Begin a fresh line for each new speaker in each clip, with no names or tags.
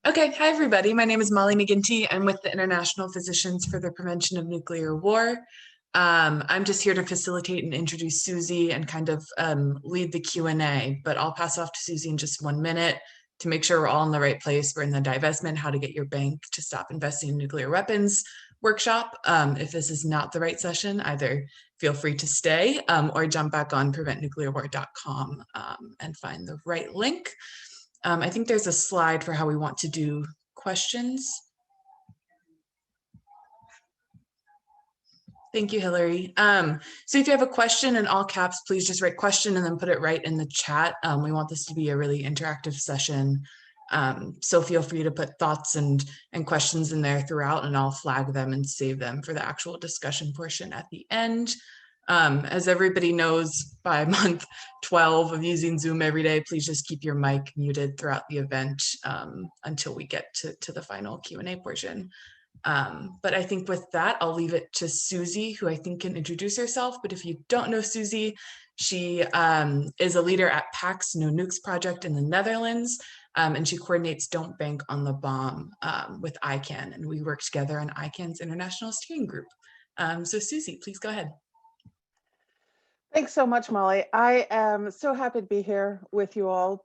Okay, hi everybody. My name is Molly McGinty. I'm with the International Physicians for the Prevention of Nuclear War. I'm just here to facilitate and introduce Susie and kind of lead the Q&A, but I'll pass off to Susie in just 1 minute to make sure we're all in the right place. We're in the Divestment, How to Get Your Bank to Stop Investing in Nuclear Weapons workshop. If this is not the right session, either feel free to stay or jump back on preventnuclearwar.com and find the right link. I think there's a slide for how we want to do questions. Thank you, Hillary. So if you have a question in all caps, please just write question and then put it right in the chat. We want this to be a really interactive session. So feel free to put thoughts and questions in there throughout, and I'll flag them and save them for the actual discussion portion at the end. As everybody knows, by month 12 of using Zoom every day, please just keep your mic muted throughout the event until we get to the final Q&A portion. But I think with that, I'll leave it to Susie, who I think can introduce herself. But if you don't know Susie, she is a leader at PAC's No Nukes project in the Netherlands, and she coordinates Don't Bank on the Bomb with ICANN, and we work together on ICANN's International Steering Group. So Susie, please go ahead.
Thanks so much, Molly. I am so happy to be here with you all,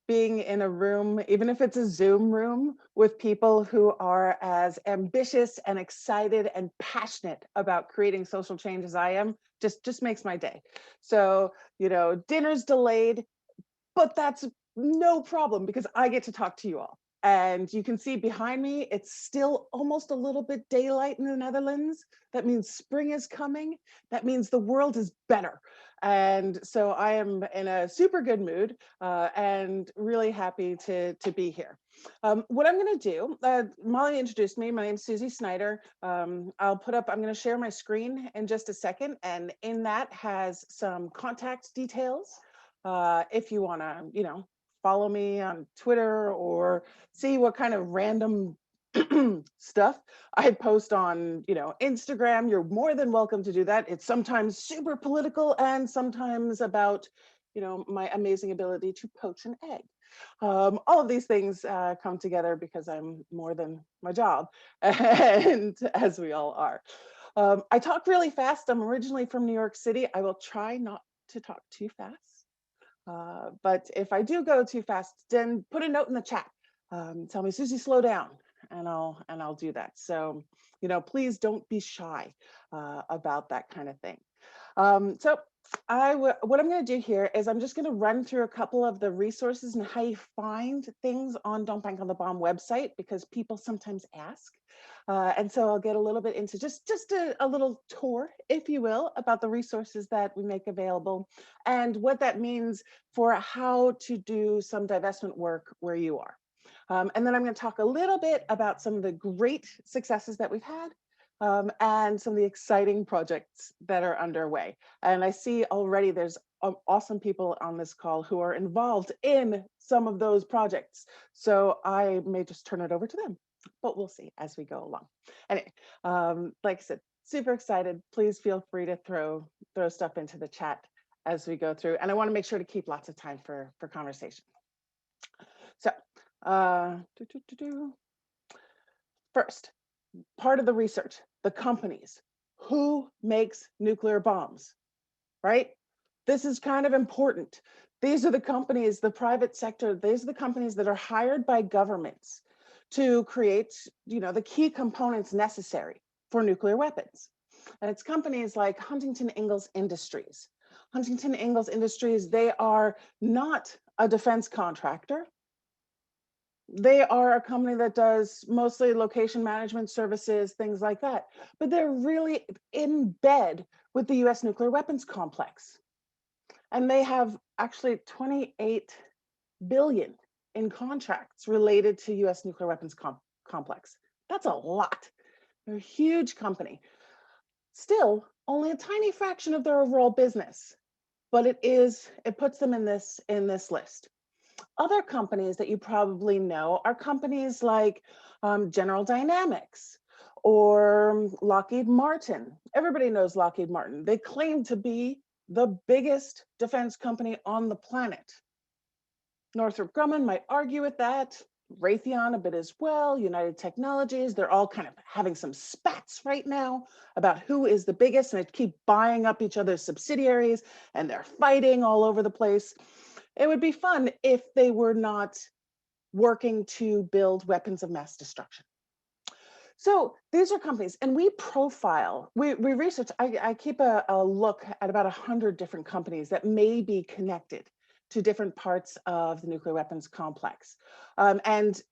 being in a room, even if it's a Zoom room, with people who are as ambitious and excited and passionate about creating social change as I am, just makes my day. So, dinner's delayed, but that's no problem because I get to talk to you all. And you can see behind me, it's still almost a little bit daylight in the Netherlands. That means spring is coming. That means the world is better. And so I am in a super good mood and really happy to be here. What I'm going to do, Molly introduced me. My name's Susie Snyder. I'm going to share my screen in just a second. And in that has some contact details. If you want to, follow me on Twitter or see what kind of random stuff I post on, Instagram, you're more than welcome to do that. It's sometimes super political and sometimes about, my amazing ability to poach an egg. All of these things come together because I'm more than my job, and as we all are. I talk really fast. I'm originally from New York City. I will try not to talk too fast. But if I do go too fast, then put a note in the chat. Tell me, Susie, slow down, and I'll do that. So, please don't be shy about that kind of thing. So what I'm going to do here is I'm just going to run through a couple of the resources and how you find things on Don't Bank on the Bomb website, because people sometimes ask. And so I'll get a little bit into just a little tour, if you will, about the resources that we make available and what that means for how to do some divestment work where you are. And then I'm going to talk a little bit about some of the great successes that we've had and some of the exciting projects that are underway. And I see already there's awesome people on this call who are involved in some of those projects. So I may just turn it over to them, but we'll see as we go along. Anyway, like I said, super excited. Please feel free to throw stuff into the chat as we go through. And I want to make sure to keep lots of time for conversation. So first, part of the research, the companies. Who makes nuclear bombs, right? This is kind of important. These are the companies, the private sector, these are the companies that are hired by governments to create, the key components necessary for nuclear weapons. And it's companies like Huntington Ingalls Industries. Huntington Ingalls Industries, they are not a defense contractor. They are a company that does mostly location management services, things like that, but they're really in bed with the US nuclear weapons complex. And they have actually 28 billion in contracts related to US nuclear weapons complex. That's a lot. They're a huge company. Still, only a tiny fraction of their overall business, but it puts them in this list. Other companies that you probably know are companies like General Dynamics or Lockheed Martin. Everybody knows Lockheed Martin. They claim to be the biggest defense company on the planet. Northrop Grumman might argue with that. Raytheon a bit as well, United Technologies. They're all kind of having some spats right now about who is the biggest, and they keep buying up each other's subsidiaries, and they're fighting all over the place. It would be fun if they were not working to build weapons of mass destruction. So these are companies, and we profile, we research, I keep a look at about 100 different companies that may be connected to different parts of the nuclear weapons complex, and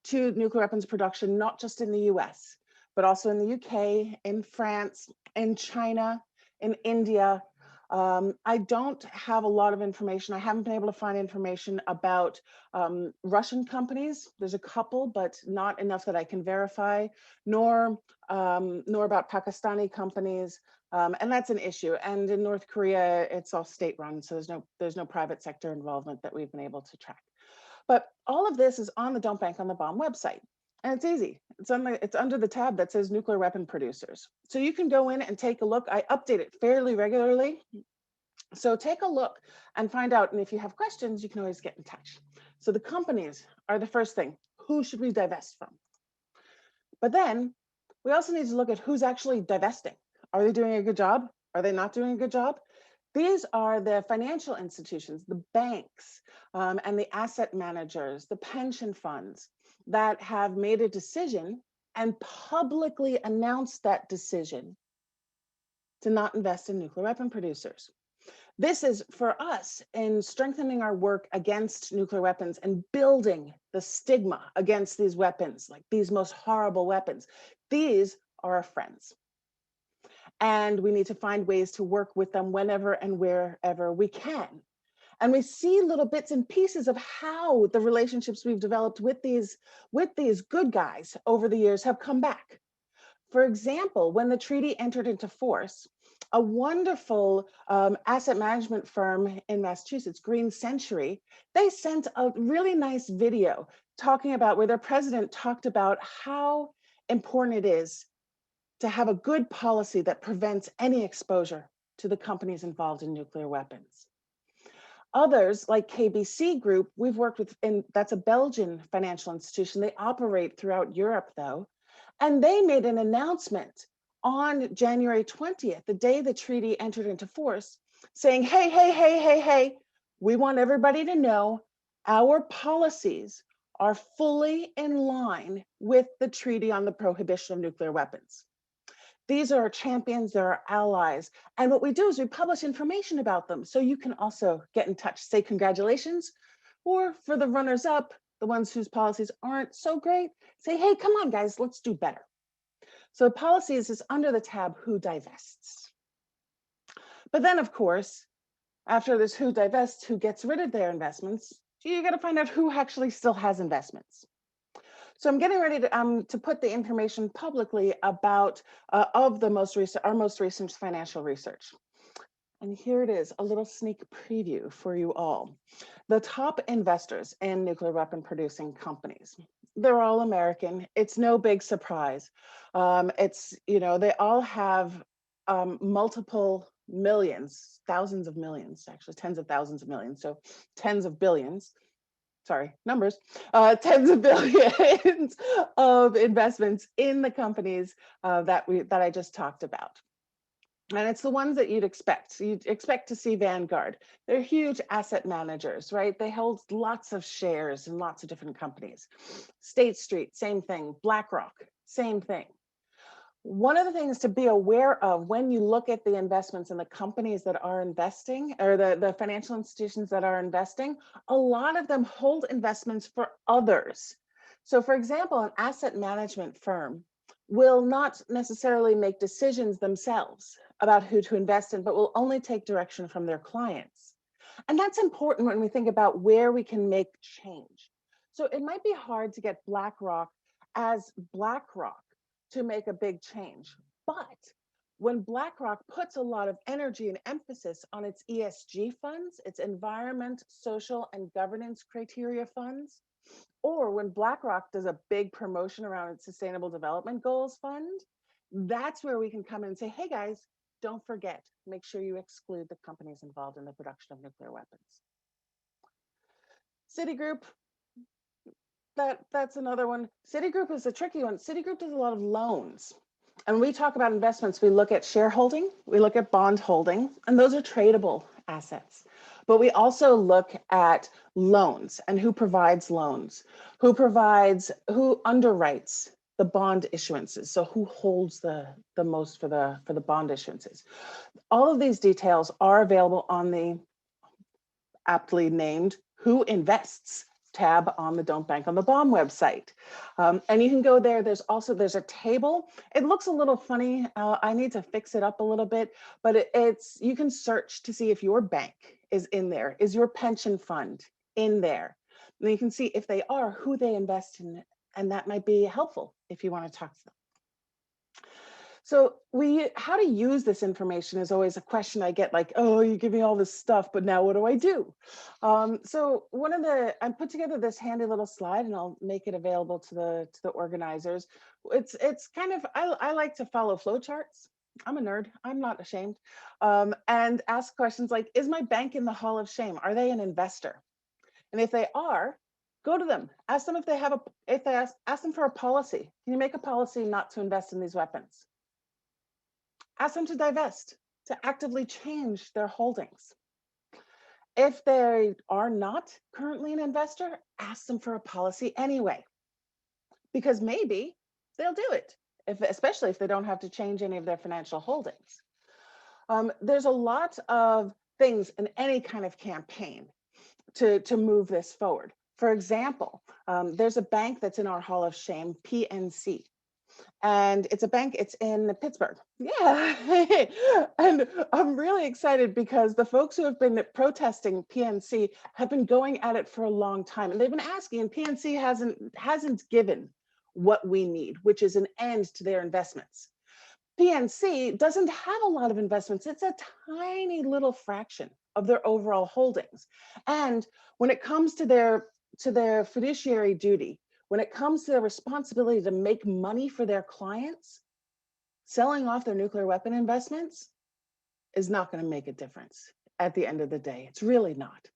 to nuclear weapons production, not just in the US, but also in the UK, in France, in China, in India. I don't have a lot of information. I haven't been able to find information about Russian companies. There's a couple, but not enough that I can verify, nor about Pakistani companies, and that's an issue. And in North Korea, it's all state-run, so there's no private sector involvement that we've been able to track. But all of this is on the Don't Bank on the Bomb website. And it's easy. It's under the tab that says nuclear weapon producers. So you can go in and take a look. I update it fairly regularly. So take a look and find out. And if you have questions, you can always get in touch. So the companies are the first thing. Who should we divest from? But then we also need to look at who's actually divesting. Are they doing a good job? Are they not doing a good job? These are the financial institutions, the banks, and the asset managers, the pension funds that have made a decision and publicly announced that decision to not invest in nuclear weapon producers. This is for us in strengthening our work against nuclear weapons and building the stigma against these weapons, like these most horrible weapons. These are our friends. And we need to find ways to work with them whenever and wherever we can. And we see little bits and pieces of how the relationships we've developed with these good guys over the years have come back. For example, when the treaty entered into force, a wonderful asset management firm in Massachusetts, Green Century, they sent a really nice video talking about where their president talked about how important it is to have a good policy that prevents any exposure to the companies involved in nuclear weapons. Others, like KBC Group, we've worked with, and that's a Belgian financial institution. They operate throughout Europe, though. And they made an announcement on January 20th, the day the treaty entered into force, saying, hey, we want everybody to know our policies are fully in line with the Treaty on the Prohibition of Nuclear Weapons. These are our champions, they're our allies. And what we do is we publish information about them. So you can also get in touch, say congratulations, or for the runners up, the ones whose policies aren't so great, say, hey, come on guys, let's do better. So the policies is under the tab who divests. But then of course, after this who divests, who gets rid of their investments, you got to find out who actually still has investments. So I'm getting ready to put the information publicly about our most recent financial research. And here it is, a little sneak preview for you all. The top investors in nuclear weapon producing companies, they're all American. It's no big surprise. They all have multiple millions, thousands of millions, actually tens of thousands of millions, so tens of billions. Sorry, numbers, tens of billions of investments in the companies that I just talked about. And it's the ones that you'd expect. You'd expect to see Vanguard. They're huge asset managers, right? They hold lots of shares in lots of different companies. State Street, same thing. BlackRock, same thing. One of the things to be aware of when you look at the investments in the companies that are investing, or the financial institutions that are investing, a lot of them hold investments for others. So for example, an asset management firm will not necessarily make decisions themselves about who to invest in, but will only take direction from their clients. And that's important when we think about where we can make change. So it might be hard to get BlackRock as BlackRock to make a big change. But when BlackRock puts a lot of energy and emphasis on its ESG funds, its environment, social, and governance criteria funds, or when BlackRock does a big promotion around its Sustainable Development Goals fund, that's where we can come in and say, hey guys, don't forget, make sure you exclude the companies involved in the production of nuclear weapons. Citigroup, that's another one. Citigroup is a tricky one. Citigroup does a lot of loans. And when we talk about investments, we look at shareholding, we look at bond holding, and those are tradable assets. But we also look at loans and who provides loans, who underwrites the bond issuances. So who holds the most for the bond issuances. All of these details are available on the aptly named Who Invests tab on the Don't Bank on the Bomb website. And you can go there. There's a table. It looks a little funny. I need to fix it up a little bit, but you can search to see if your bank is in there. Is your pension fund in there? And you can see if they are, who they invest in, and that might be helpful if you want to talk to them. So how to use this information is always a question I get, like, oh, you give me all this stuff, but now what do I do? So I put together this handy little slide, and I'll make it available to the organizers. It's kind of, I like to follow flowcharts. I'm a nerd, I'm not ashamed. And ask questions like, is my bank in the Hall of Shame? Are they an investor? And if they are, go to them, ask them if they have ask them for a policy. Can you make a policy not to invest in these weapons? Ask them to divest, to actively change their holdings. If they are not currently an investor, ask them for a policy anyway, because maybe they'll do it, especially if they don't have to change any of their financial holdings. There's a lot of things in any kind of campaign to move this forward. For example, there's a bank that's in our Hall of Shame, PNC. And it's a bank, it's in Pittsburgh. Yeah. And I'm really excited because the folks who have been protesting PNC have been going at it for a long time. And they've been asking, and PNC hasn't given what we need, which is an end to their investments. PNC doesn't have a lot of investments. It's a tiny little fraction of their overall holdings. And when it comes to their fiduciary duty, when it comes to their responsibility to make money for their clients, selling off their nuclear weapon investments is not going to make a difference at the end of the day. It's really not.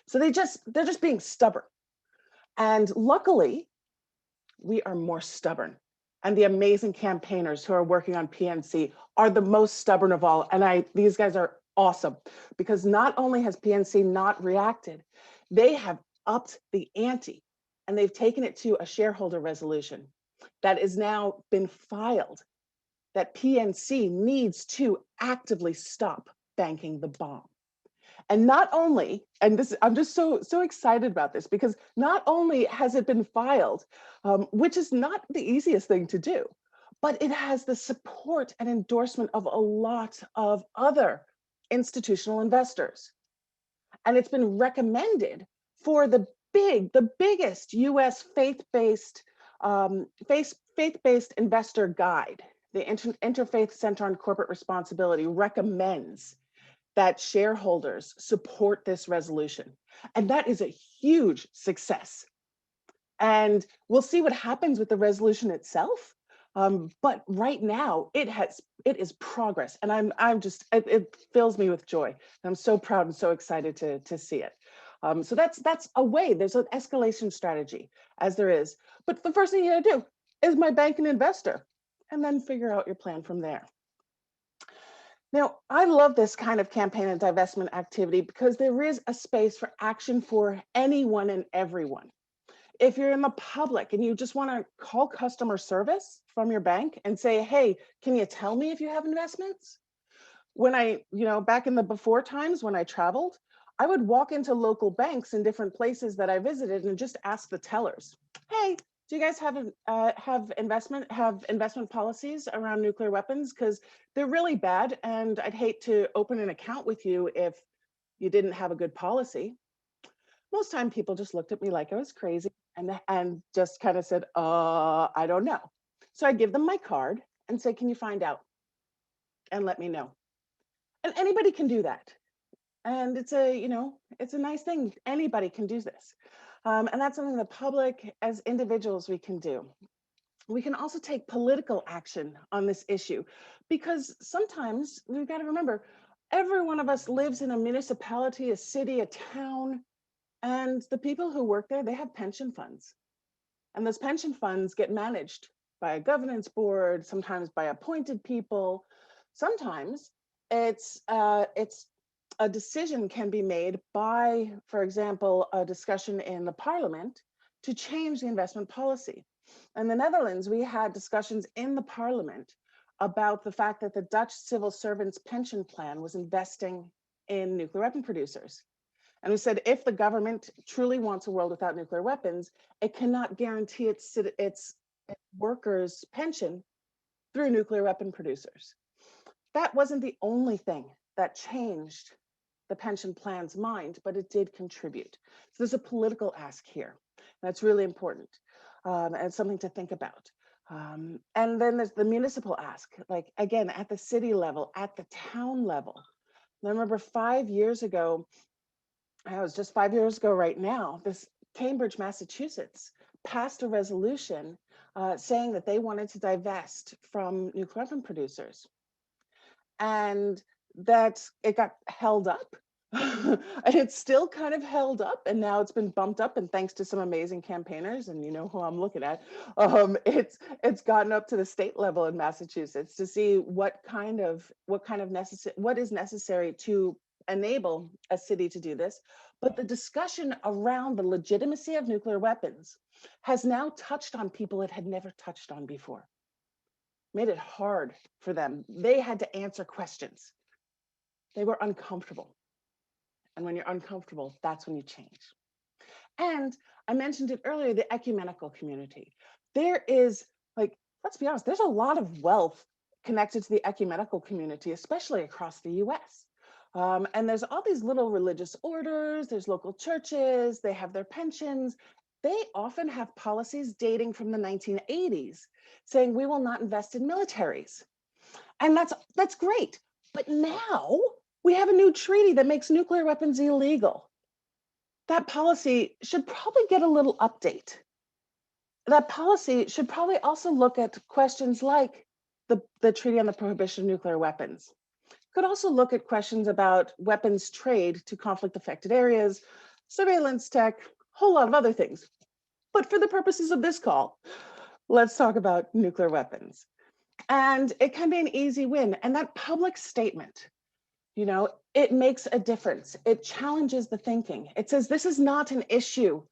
So they're just being stubborn. And luckily, we are more stubborn. And the amazing campaigners who are working on PNC are the most stubborn of all. And these guys are awesome, because not only has PNC not reacted, they have upped the ante. And they've taken it to a shareholder resolution that is now been filed, that PNC needs to actively stop banking the bomb. And not only, and this, I'm just so excited about this, because not only has it been filed, which is not the easiest thing to do, but it has the support and endorsement of a lot of other institutional investors. And it's been recommended for the biggest US faith-based investor guide. The Interfaith Center on Corporate Responsibility recommends that shareholders support this resolution. And that is a huge success. And we'll see what happens with the resolution itself. But right now it is progress. And it fills me with joy. And I'm so proud and so excited to see it. So that's a way. There's an escalation strategy, as there is. But the first thing you gotta do is my bank an investor, and then figure out your plan from there. Now, I love this kind of campaign and divestment activity because there is a space for action for anyone and everyone. If you're in the public and you just want to call customer service from your bank and say, hey, can you tell me if you have investments? When back in the before times when I traveled, I would walk into local banks in different places that I visited and just ask the tellers, hey, do you guys have investment policies around nuclear weapons? Because they're really bad, and I'd hate to open an account with you if you didn't have a good policy. Most time people just looked at me like I was crazy and just kind of said, I don't know. So I'd give them my card and say, can you find out and let me know? And anybody can do that. And it's a nice thing. Anybody can do this. And that's something the public, as individuals, we can do. We can also take political action on this issue, because sometimes we've got to remember, every one of us lives in a municipality, a city, a town, and the people who work there, they have pension funds. And those pension funds get managed by a governance board, sometimes by appointed people. Sometimes it's a decision can be made by, for example, a discussion in the parliament to change the investment policy. In the Netherlands, we had discussions in the parliament about the fact that the Dutch civil servants pension plan was investing in nuclear weapon producers. And we said, if the government truly wants a world without nuclear weapons, it cannot guarantee its workers' pension through nuclear weapon producers. That wasn't the only thing that changed the pension plan's mind, but it did contribute. So there's a political ask here. That's really important, and something to think about. And then there's the municipal ask, like again, at the city level, at the town level. I remember 5 years ago, it was just 5 years ago right now, this Cambridge, Massachusetts passed a resolution saying that they wanted to divest from nuclear weapon producers, and that it got held up. And it's still kind of held up, and now it's been bumped up, and thanks to some amazing campaigners, and you know who I'm looking at, it's gotten up to the state level in Massachusetts to see what is necessary to enable a city to do this. But the discussion around the legitimacy of nuclear weapons has now touched on people it had never touched on before. Made it hard for them. They had to answer questions. They were uncomfortable. And when you're uncomfortable, that's when you change. And I mentioned it earlier, the ecumenical community. There is, like, let's be honest, there's a lot of wealth connected to the ecumenical community, especially across the US. And there's all these little religious orders, there's local churches, they have their pensions. They often have policies dating from the 1980s saying we will not invest in militaries. And that's great. But now we have a new treaty that makes nuclear weapons illegal. That policy should probably get a little update. That policy should probably also look at questions like the Treaty on the Prohibition of Nuclear Weapons. Could also look at questions about weapons trade to conflict affected areas, surveillance tech, a whole lot of other things. But for the purposes of this call, let's talk about nuclear weapons. And it can be an easy win. And that public statement, it makes a difference. It challenges the thinking. It says this is not an issue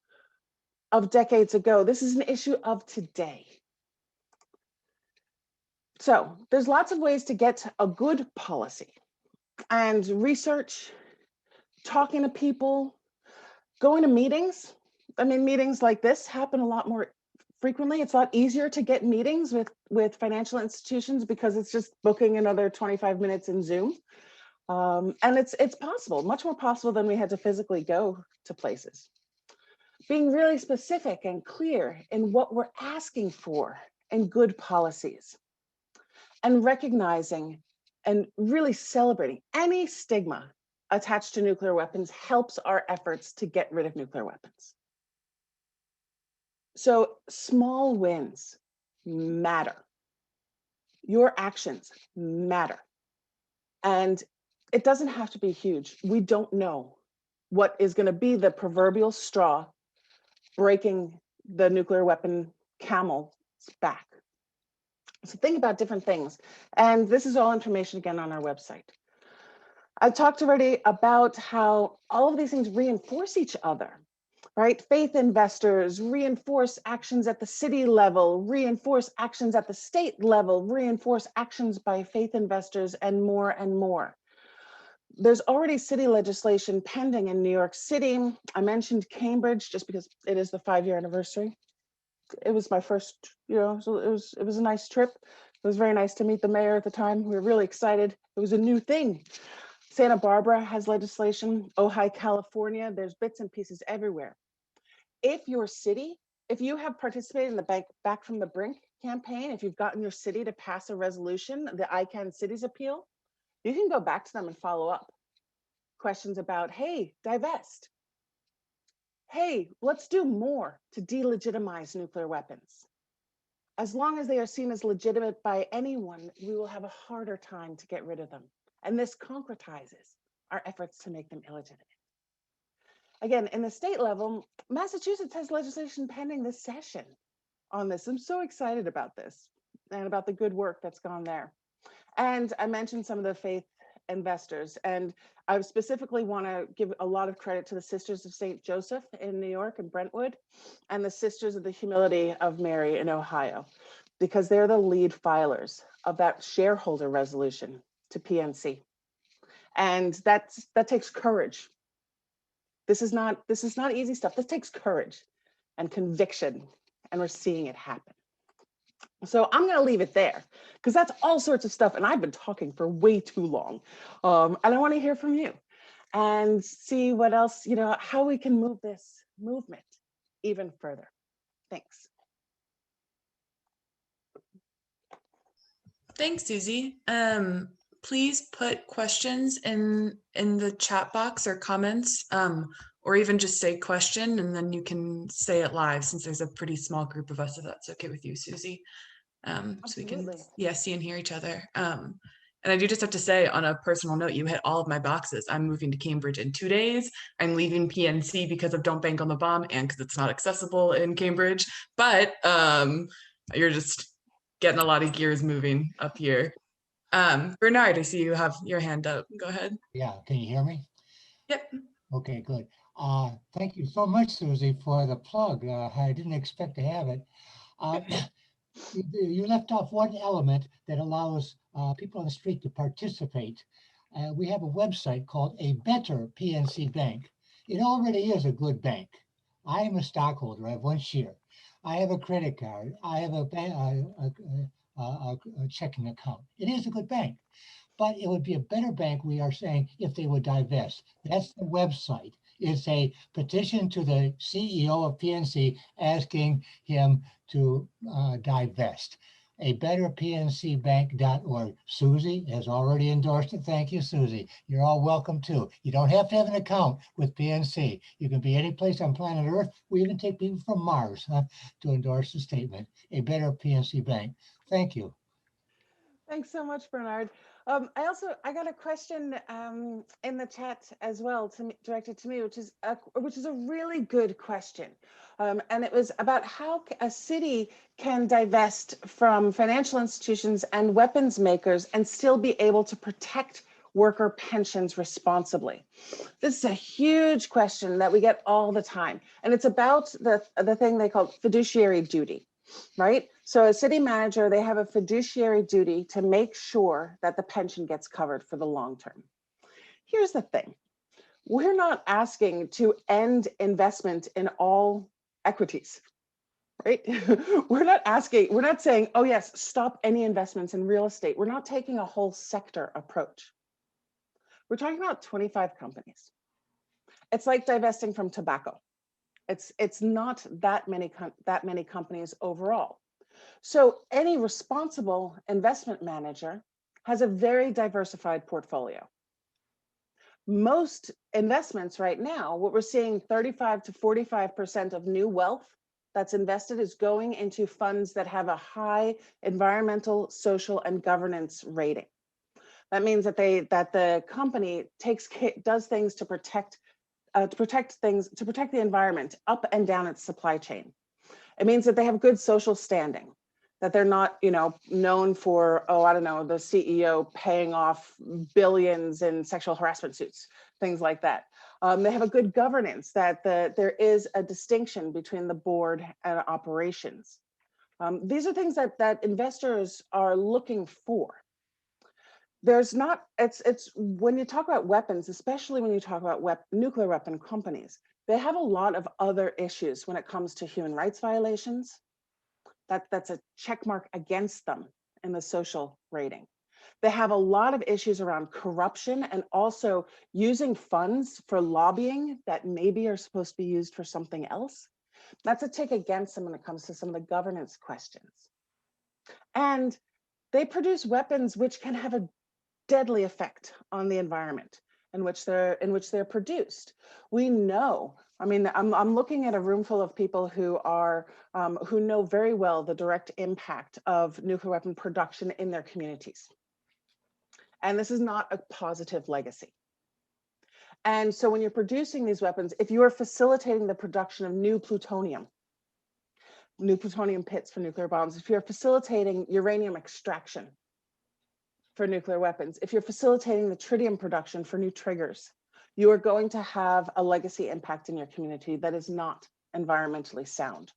of decades ago. This is an issue of today. So there's lots of ways to get a good policy, and research, talking to people, going to meetings. I mean, meetings like this happen a lot more frequently. It's a lot easier to get meetings with financial institutions because it's just booking another 25 minutes in Zoom. And it's possible, much more possible than we had to physically go to places. Being really specific and clear in what we're asking for in good policies, and recognizing and really celebrating any stigma attached to nuclear weapons helps our efforts to get rid of nuclear weapons. So small wins matter. Your actions matter. And it doesn't have to be huge. We don't know what is going to be the proverbial straw breaking the nuclear weapon camel's back. So think about different things. And this is all information again on our website. I talked already about how all of these things reinforce each other, right? Faith investors reinforce actions at the city level, reinforce actions at the state level, reinforce actions by faith investors, and more and more. There's already city legislation pending in New York City. I mentioned Cambridge just because it is the 5-year anniversary. It was my first, so it was a nice trip. It was very nice to meet the mayor at the time. We were really excited. It was a new thing. Santa Barbara has legislation. Ojai, California, there's bits and pieces everywhere. If your city, if you have participated in the Back from the Brink campaign, if you've gotten your city to pass a resolution, the ICANN Cities Appeal, you can go back to them and follow up. Questions about, hey, divest. Hey, let's do more to delegitimize nuclear weapons. As long as they are seen as legitimate by anyone, we will have a harder time to get rid of them. And this concretizes our efforts to make them illegitimate. Again, in the state level, Massachusetts has legislation pending this session on this. I'm so excited about this and about the good work that's gone there. And I mentioned some of the faith investors, and I specifically want to give a lot of credit to the Sisters of St. Joseph in New York and Brentwood, and the Sisters of the Humility of Mary in Ohio, because they're the lead filers of that shareholder resolution to PNC. And that takes courage. This is not easy stuff. This takes courage and conviction, and we're seeing it happen. So I'm going to leave it there because that's all sorts of stuff. And I've been talking for way too long. And I want to hear from you and see what else, how we can move this movement even further. Thanks.
Thanks, Susie. Please put questions in the chat box or comments, or even just say question, and then you can say it live since there's a pretty small group of us, if that's okay with you, Susie. So we can, see and hear each other. And I do just have to say, on a personal note, you hit all of my boxes. I'm moving to Cambridge in 2 days. I'm leaving PNC because of Don't Bank on the Bomb and because it's not accessible in Cambridge. But you're just getting a lot of gears moving up here. Bernard, I see you have your hand up. Go ahead.
Yeah, can you hear me?
Yep.
Okay, good. Thank you so much, Susie, for the plug. I didn't expect to have it. You left off one element that allows people on the street to participate. We have a website called A Better PNC Bank. It already is a good bank. I am a stockholder. I have one share. I have a credit card. I have a checking account. It is a good bank, but it would be a better bank, we are saying, if they would divest. That's the website. It's a petition to the CEO of PNC asking him to divest. A better PNCbank.org. Susie has already endorsed it. Thank you, Susie. You're all welcome too. You don't have to have an account with PNC. You can be any place on planet Earth. We even take people from Mars to endorse the statement. A better PNC Bank. Thank you.
Thanks so much, Bernard. I got a question in the chat as well, directed to me, which is a really good question, and it was about how a city can divest from financial institutions and weapons makers and still be able to protect worker pensions responsibly. This is a huge question that we get all the time, and it's about the thing they call fiduciary duty. Right? So a city manager, they have a fiduciary duty to make sure that the pension gets covered for the long term. Here's the thing. We're not asking to end investment in all equities, right? We're not saying, oh yes, stop any investments in real estate. We're not taking a whole sector approach. We're talking about 25 companies. It's like divesting from tobacco. It's not that many companies overall. So any responsible investment manager has a very diversified portfolio. Most investments right now, what we're seeing, 35 to 45% of new wealth that's invested is going into funds that have a high environmental, social, and governance rating. That means that the company does things to protect the environment up and down its supply chain. It means that they have good social standing, that they're not, known for, the CEO paying off billions in sexual harassment suits, things like that. They have a good governance, that there is a distinction between the board and operations. These are things that investors are looking for. It's when you talk about weapons, especially when you talk about nuclear weapon companies, they have a lot of other issues when it comes to human rights violations. That's a check mark against them in the social rating. They have a lot of issues around corruption and also using funds for lobbying that maybe are supposed to be used for something else. That's a tick against them when it comes to some of the governance questions. And they produce weapons which can have a deadly effect on the environment in which they're produced. We know, I'm looking at a room full of people who know very well the direct impact of nuclear weapon production in their communities. And this is not a positive legacy. And so when you're producing these weapons, if you are facilitating the production of new plutonium, new plutonium pits for nuclear bombs, if you're facilitating uranium extraction for nuclear weapons, if you're facilitating the tritium production for new triggers, you are going to have a legacy impact in your community that is not environmentally sound.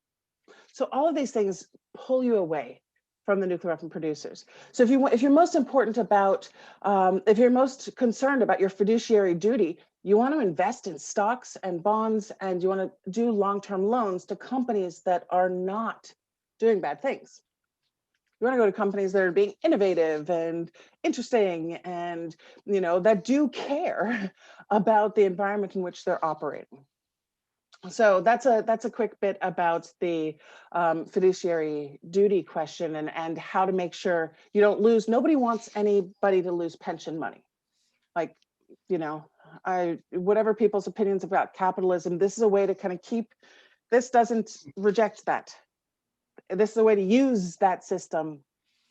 So all of these things pull you away from the nuclear weapon producers. So if you're most important about, if you're most concerned about your fiduciary duty, you want to invest in stocks and bonds, and you want to do long-term loans to companies that are not doing bad things. You want to go to companies that are being innovative and interesting and, you know, that do care about the environment in which they're operating. So that's a quick bit about the fiduciary duty question and how to make sure you don't lose. Nobody wants anybody to lose pension money. Like, you know, whatever people's opinions about capitalism, this is a way to kind of keep, this doesn't reject that. This is a way to use that system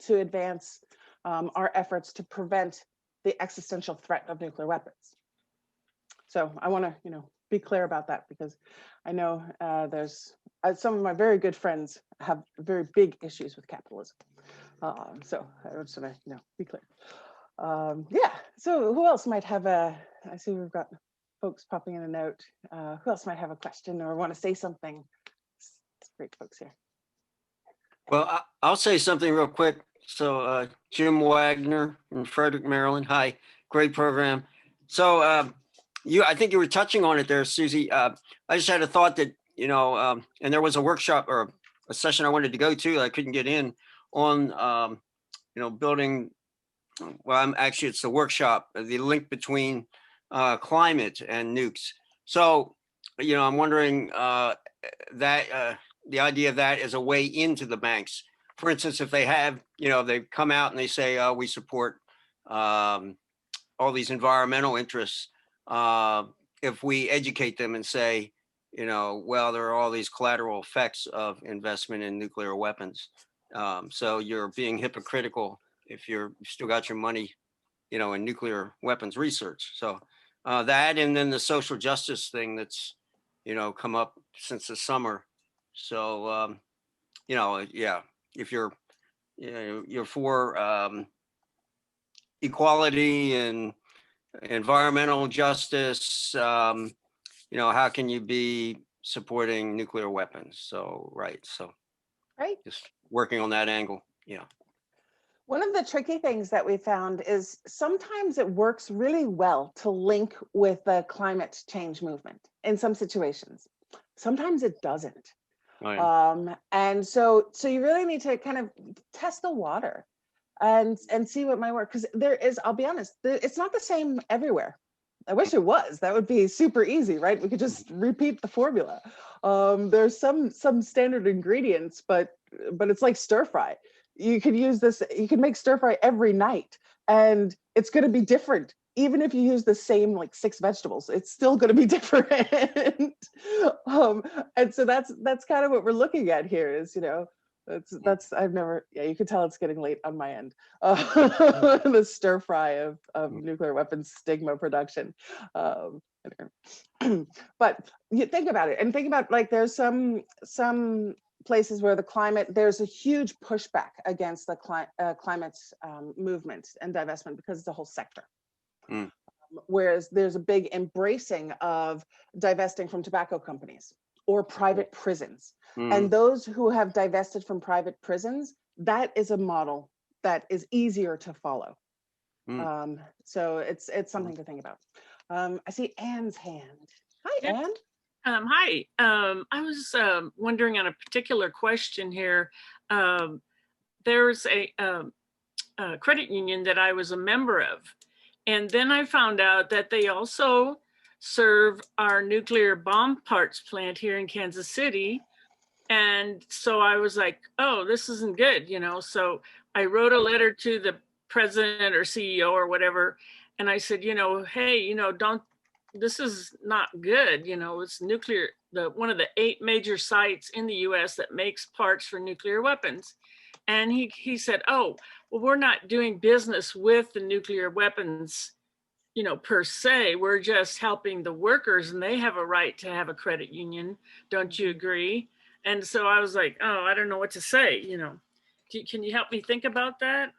to advance our efforts to prevent the existential threat of nuclear weapons. So I want to, you know, be clear about that, because I know there's some of my very good friends have very big issues with capitalism. So I just want to, you know, be clear. Yeah. So who else might have I see we've got folks popping in a note. Who else might have a question or want to say something? It's great folks here.
Well, I'll say something real quick. So Jim Wagner in Frederick, Maryland. Hi, great program. So I think you were touching on it there, Susie. I just had a thought that, you know, and there was a workshop or a session I wanted to go to, I couldn't get in on, you know, building, well, it's the workshop, the link between climate and nukes. So, you know, I'm wondering that the idea of that as a way into the banks. For instance, if they have, you know, they come out and they say, we support all these environmental interests. If we educate them and say, you know, well, there are all these collateral effects of investment in nuclear weapons. So you're being hypocritical if you've still got your money, you know, in nuclear weapons research. So that, and then the social justice thing that's, you know, come up since the summer. So, you know, yeah, if you're, you know, you're for equality and environmental justice, you know, how can you be supporting nuclear weapons? So, right. So,
Right.
just working on that angle. Yeah.
One of the tricky things that we found is sometimes it works really well to link with the climate change movement in some situations. Sometimes it doesn't.
Right.
And so you really need to kind of test the water and see what might work. Because there is, I'll be honest, it's not the same everywhere. I wish it was. That would be super easy, right? We could just repeat the formula. There's some standard ingredients, but it's like stir fry. You could use this, you can make stir fry every night and it's going to be different. Even if you use the same like 6 vegetables, it's still going to be different. And so that's kind of what we're looking at here is, you know, that's I've never, yeah, you can tell it's getting late on my end. The stir fry of nuclear weapons stigma production. But you think about it and think about, like, there's some places where the climate, there's a huge pushback against the climate movement and divestment because it's a whole sector. Whereas there's a big embracing of divesting from tobacco companies or private prisons. And those who have divested from private prisons, that is a model that is easier to follow. So it's something to think about. I see Anne's hand. Hi, Anne.
Hi. I was wondering on a particular question here. There's a credit union that I was a member of. And then I found out that they also serve our nuclear bomb parts plant here in Kansas City. And so I was like, oh, this isn't good, you know? So I wrote a letter to the president or CEO or whatever. And I said, you know, hey, you know, this is not good. You know, it's nuclear, one of the 8 major sites in the US that makes parts for nuclear weapons. And he said, oh, well, we're not doing business with the nuclear weapons, you know, per se. We're just helping the workers and they have a right to have a credit union. Don't you agree? And so I was like, oh, I don't know what to say, you know. Can you help me think about that?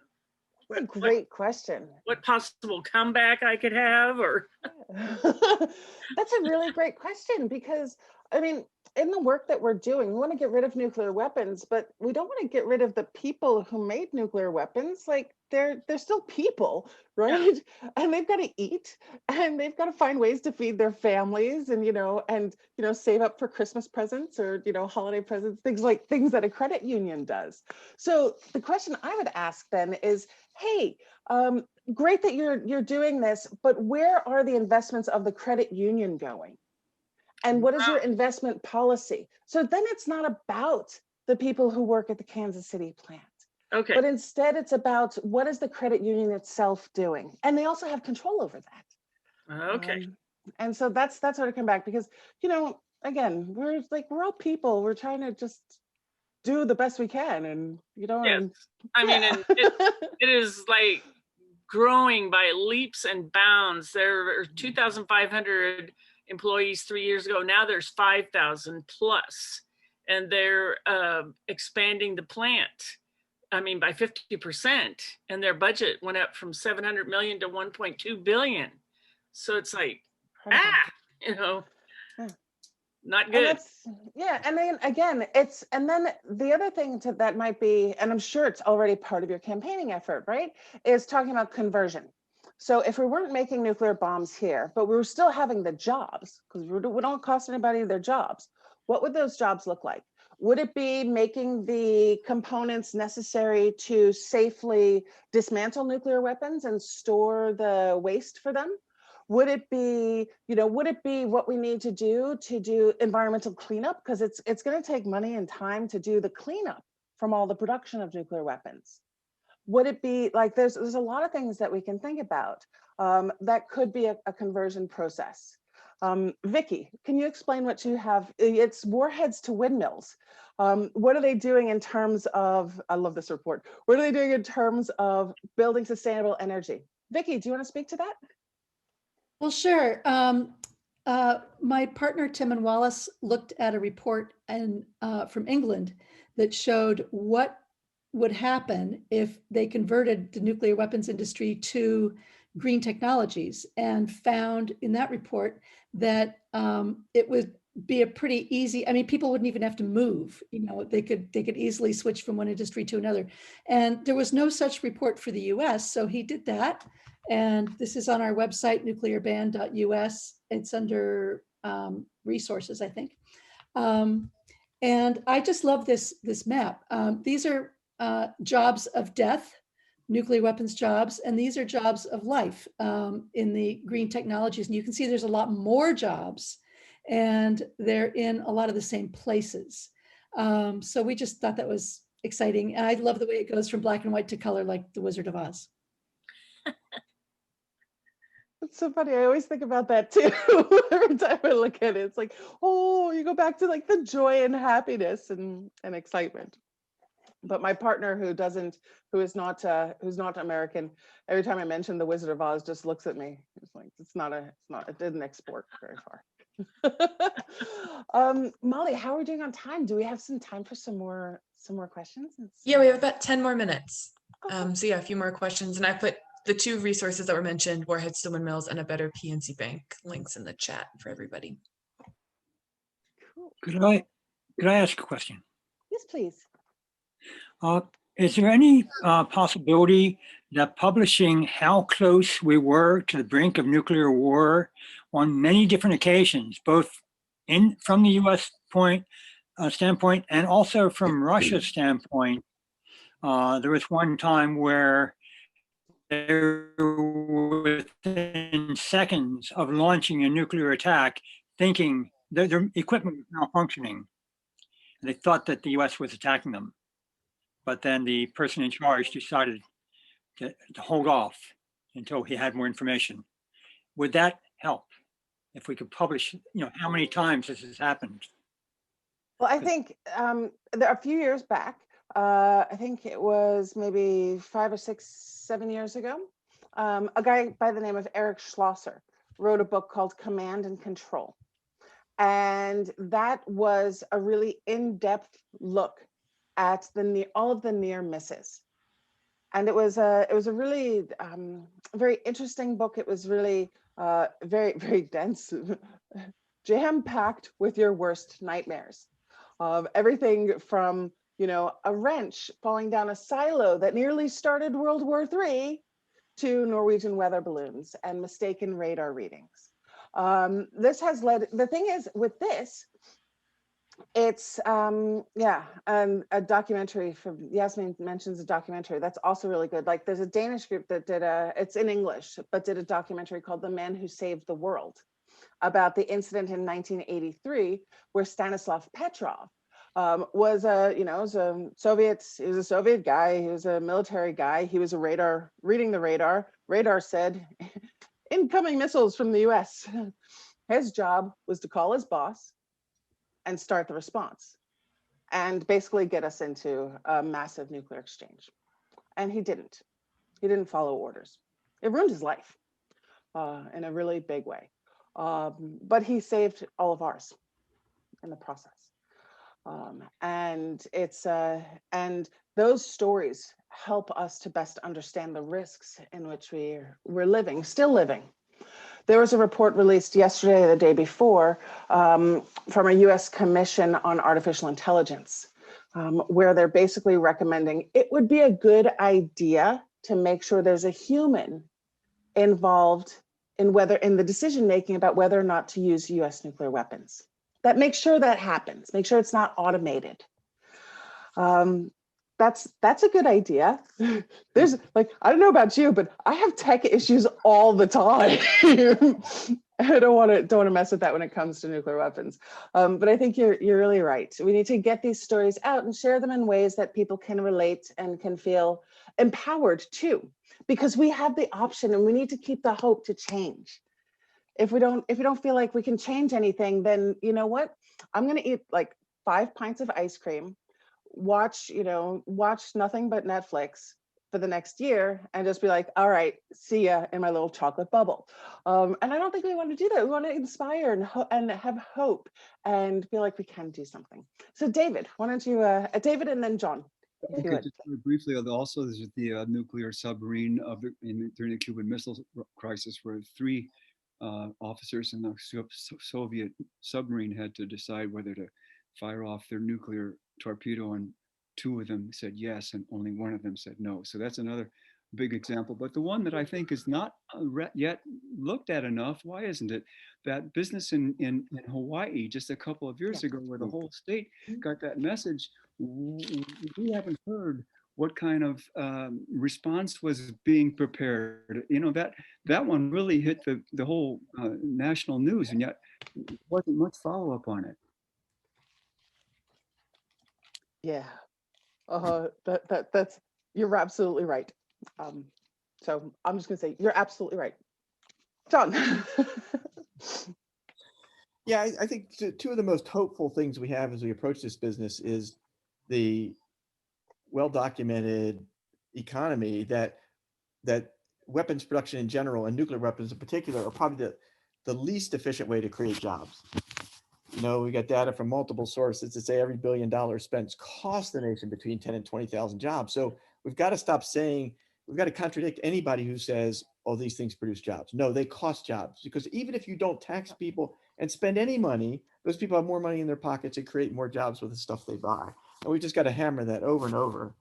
That's a great question.
What possible comeback I could have, or?
That's a really great question because, I mean, in the work that we're doing, we want to get rid of nuclear weapons, but we don't want to get rid of the people who made nuclear weapons. Like they're still people, right? And they've got to eat, and they've got to find ways to feed their families, and save up for Christmas presents or holiday presents, things that a credit union does. So the question I would ask then is, hey, great that you're doing this, but where are the investments of the credit union going? And what is your investment policy? So then it's not about the people who work at the Kansas City plant.
Okay.
But instead it's about what is the credit union itself doing? And they also have control over that.
Okay.
And so that's where to come back because, again, we're all people. We're trying to just do the best we can. And,
Yes. I mean, and it is like growing by leaps and bounds. There were 2,500 employees 3 years ago. Now there's 5,000 plus, and they're expanding the plant. I mean, by 50%, and their budget went up from 700 million to 1.2 billion. So it's like, not good.
And then again, and then the other thing that might be, and I'm sure it's already part of your campaigning effort, right, is talking about conversion. So if we weren't making nuclear bombs here, but we were still having the jobs, because we don't cost anybody their jobs, what would those jobs look like? Would it be making the components necessary to safely dismantle nuclear weapons and store the waste for them? Would it be what we need to do environmental cleanup? Because it's going to take money and time to do the cleanup from all the production of nuclear weapons. Would it be like there's a lot of things that we can think about that could be a conversion process. Vicki, can you explain what you have? It's warheads to windmills. What are they doing in terms of, I love this report. What are they doing in terms of building sustainable energy? Vicki, do you want to speak to that?
Well, sure. My partner, Tim and Wallace, looked at a report from England that showed what would happen if they converted the nuclear weapons industry to green technologies, and found in that report that it would be a pretty easy, I mean, people wouldn't even have to move, they could easily switch from one industry to another. And there was no such report for the US, so he did that. And this is on our website, nuclearban.us. It's under resources, I think. And I just love this map. These are jobs of death, nuclear weapons jobs, and these are jobs of life in the green technologies. And you can see there's a lot more jobs, and they're in a lot of the same places. So we just thought that was exciting. And I love the way it goes from black and white to color, like the Wizard of Oz.
It's so funny. I always think about that too. Every time I look at it, it's like, oh, you go back to like the joy and happiness and excitement. But my partner who's not American, every time I mention the Wizard of Oz, just looks at me. It's like, it didn't export very far. Molly, how are we doing on time? Do we have some time for some more questions?
Yeah, we have about 10 more minutes.
Okay.
So yeah, a few more questions. And I put the two resources that were mentioned, warheads to windmills and a better PNC bank, links in the chat for everybody.
Cool.
Could I ask a question?
Yes, please.
Is there any possibility that publishing how close we were to the brink of nuclear war on many different occasions, both from the U.S. standpoint and also from Russia's standpoint? There was one time where they were within seconds of launching a nuclear attack, thinking their equipment was malfunctioning. They thought that the U.S. was attacking them. But then the person in charge decided to hold off until he had more information. Would that help if we could publish, how many times this has happened?
Well, I think a few years back, I think it was maybe 5 or 6, 7 years ago, a guy by the name of Eric Schlosser wrote a book called Command and Control. And that was a really in-depth look at all of the near misses. And it was a really very interesting book. It was really very, very dense, jam-packed with your worst nightmares. Everything from, you know, a wrench falling down a silo that nearly started World War III to Norwegian weather balloons and mistaken radar readings. This has led, the thing is with this, it's yeah, and a documentary from Yasmin mentions a documentary that's also really good. Like there's a Danish group that did it's in English, but did a documentary called The Man Who Saved the World about the incident in 1983 where Stanislav Petrov was a, you know, he was a Soviet guy, he was a military guy, he was a radar, reading the radar. Radar said, incoming missiles from the US. His job was to call his boss and start the response and basically get us into a massive nuclear exchange. And he didn't follow orders. It ruined his life in a really big way. But he saved all of ours in the process. And it's and those stories help us to best understand the risks in which we're living, still living. There was a report released yesterday or the day before from a US Commission on Artificial Intelligence, where they're basically recommending it would be a good idea to make sure there's a human involved in the decision making about whether or not to use US nuclear weapons. That makes sure that happens, make sure it's not automated. That's a good idea. There's like, I don't know about you, but I have tech issues all the time. I don't want to mess with that when it comes to nuclear weapons. But I think you're really right. We need to get these stories out and share them in ways that people can relate and can feel empowered too, because we have the option and we need to keep the hope to change. If we don't feel like we can change anything, then you know what? I'm going to eat like 5 pints of ice cream, watch nothing but Netflix for the next year and just be like, all right, see ya in my little chocolate bubble. And I don't think we want to do that. We want to inspire and have hope and feel like we can do something. So David, why don't you, David and then John.
Okay, just very briefly, also there's the nuclear submarine during the Cuban Missile Crisis, where 3 officers in the Soviet submarine had to decide whether to fire off their nuclear torpedo, and 2 of them said yes, and only 1 of them said no. So that's another big example. But the one that I think is not yet looked at enough, why isn't it? That business in Hawaii just a couple of years ago, where the whole state got that message. We haven't heard what kind of response was being prepared. You know, that one really hit the whole national news, and yet wasn't much follow-up on it.
Yeah, that's, you're absolutely right. So I'm just gonna say you're absolutely right. John.
Yeah, I think 2 of the most hopeful things we have as we approach this business is the well-documented economy that weapons production in general and nuclear weapons in particular are probably the least efficient way to create jobs. You know, we got data from multiple sources to say every $1 billion spent costs the nation between 10 and 20,000 jobs. So we've got to stop saying, we've got to contradict anybody who says, oh, these things produce jobs. No, they cost jobs, because even if you don't tax people and spend any money, those people have more money in their pockets and create more jobs with the stuff they buy. And we just got to hammer that over and over.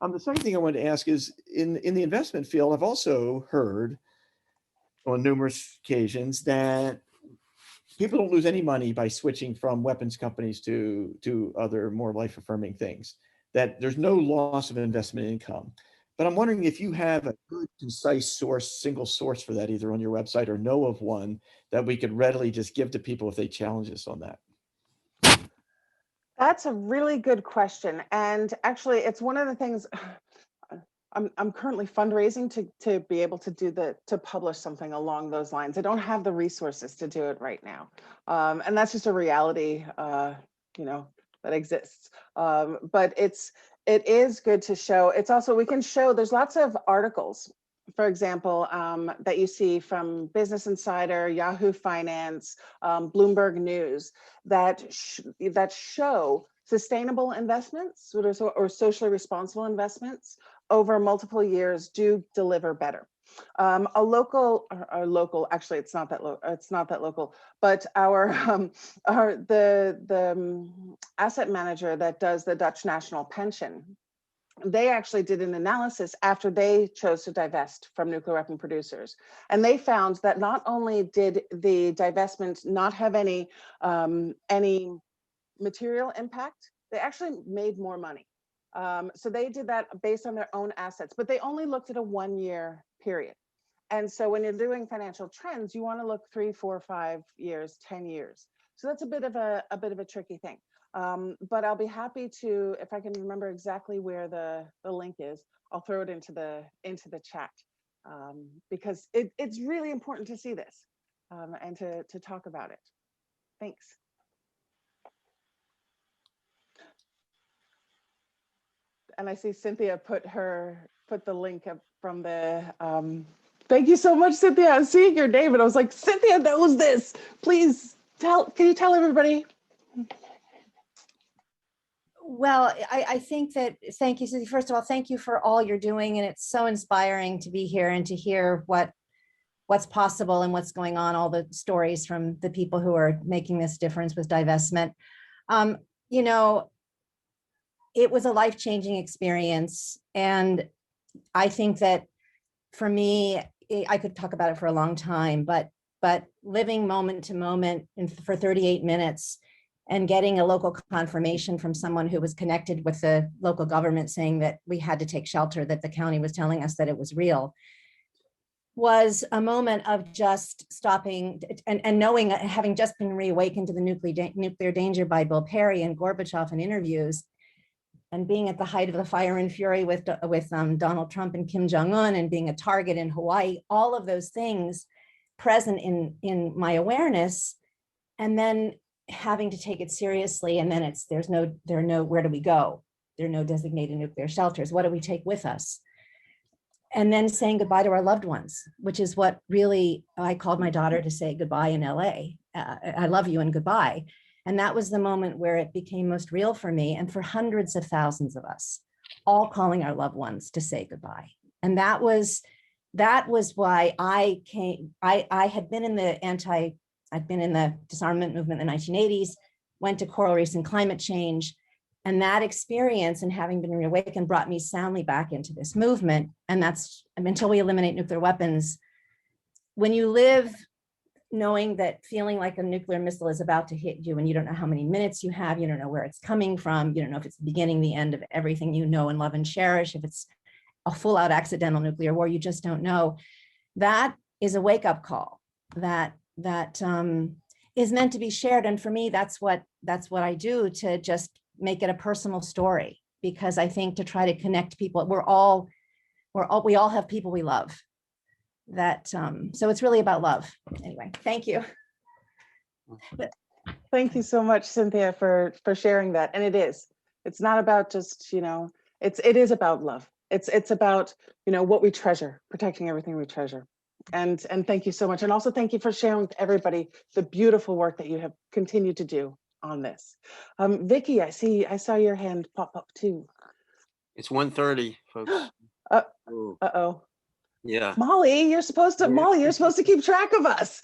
The second thing I wanted to ask is, in the investment field, I've also heard on numerous occasions that people don't lose any money by switching from weapons companies to other more life-affirming things, that there's no loss of investment income. But I'm wondering if you have a good, concise source, single source for that, either on your website or know of one that we could readily just give to people if they challenge us on that.
That's a really good question. And actually, it's one of the things I'm currently fundraising to be able to publish something along those lines. I don't have the resources to do it right now. And that's just a reality, you know, that exists. But it is good to show. It's also, we can show, there's lots of articles for example, that you see from Business Insider, Yahoo Finance, Bloomberg News, that show sustainable investments or socially responsible investments over multiple years do deliver better. A local, actually, it's not that local, but the asset manager that does the Dutch National Pension, they actually did an analysis after they chose to divest from nuclear weapon producers. And they found that not only did the divestment not have any material impact, they actually made more money. So they did that based on their own assets, but they only looked at a 1-year period. And so when you're doing financial trends, you want to look 3, 4, 5 years, 10 years. So that's a bit of a tricky thing. But I'll be happy to, if I can remember exactly where the link is, I'll throw it into the chat, because it's really important to see this and to talk about it. Thanks. And I see Cynthia put the link up from the, thank you so much, Cynthia. I was seeing your name and I was like, Cynthia knows this. Please can you tell everybody?
Well, I think that, thank you, Susie. First of all, thank you for all you're doing. And it's so inspiring to be here and to hear what's possible and what's going on, all the stories from the people who are making this difference with divestment. You know, it was a life-changing experience. And I think that for me, I could talk about it for a long time, but living moment to moment for 38 minutes and getting a local confirmation from someone who was connected with the local government saying that we had to take shelter, that the county was telling us that it was real, was a moment of just stopping and knowing, having just been reawakened to the nuclear danger by Bill Perry and Gorbachev in interviews, and being at the height of the fire and fury with Donald Trump and Kim Jong-un, and being a target in Hawaii, all of those things present in my awareness, and then having to take it seriously. And then there are no, where do we go? There are no designated nuclear shelters. What do we take with us? And then saying goodbye to our loved ones, which is what really, I called my daughter to say goodbye in LA. I love you and goodbye. And that was the moment where it became most real for me and for hundreds of thousands of us, all calling our loved ones to say goodbye. And that was why I came. I'd been in the disarmament movement in the 1980s, went to coral reefs and climate change. And that experience and having been reawakened brought me soundly back into this movement. And that's until we eliminate nuclear weapons. When you live knowing that, feeling like a nuclear missile is about to hit you and you don't know how many minutes you have, you don't know where it's coming from, you don't know if it's the beginning, the end of everything you know and love and cherish, if it's a full out accidental nuclear war, you just don't know. That is a wake-up call that is meant to be shared. And for me, that's what I do, to just make it a personal story, because I think to try to connect people, we all have people we love. So it's really about love. Anyway, thank you.
Thank you so much, Cynthia, for sharing that. And it's not about just, it is about love. It's about, what we treasure, protecting everything we treasure. And thank you so much. And also thank you for sharing with everybody the beautiful work that you have continued to do on this. Vicky, I saw your hand pop up too.
It's 1:30, folks.
Uh-oh.
Yeah.
Molly, you're supposed to keep track of us.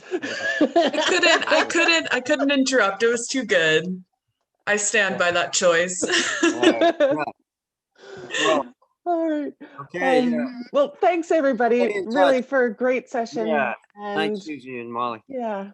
I couldn't interrupt. It was too good. I stand by that choice.
Well,
all right.
okay.
Well, thanks everybody, really, for a great session.
Yeah.
And
Thanks, Susie and Molly.
yeah.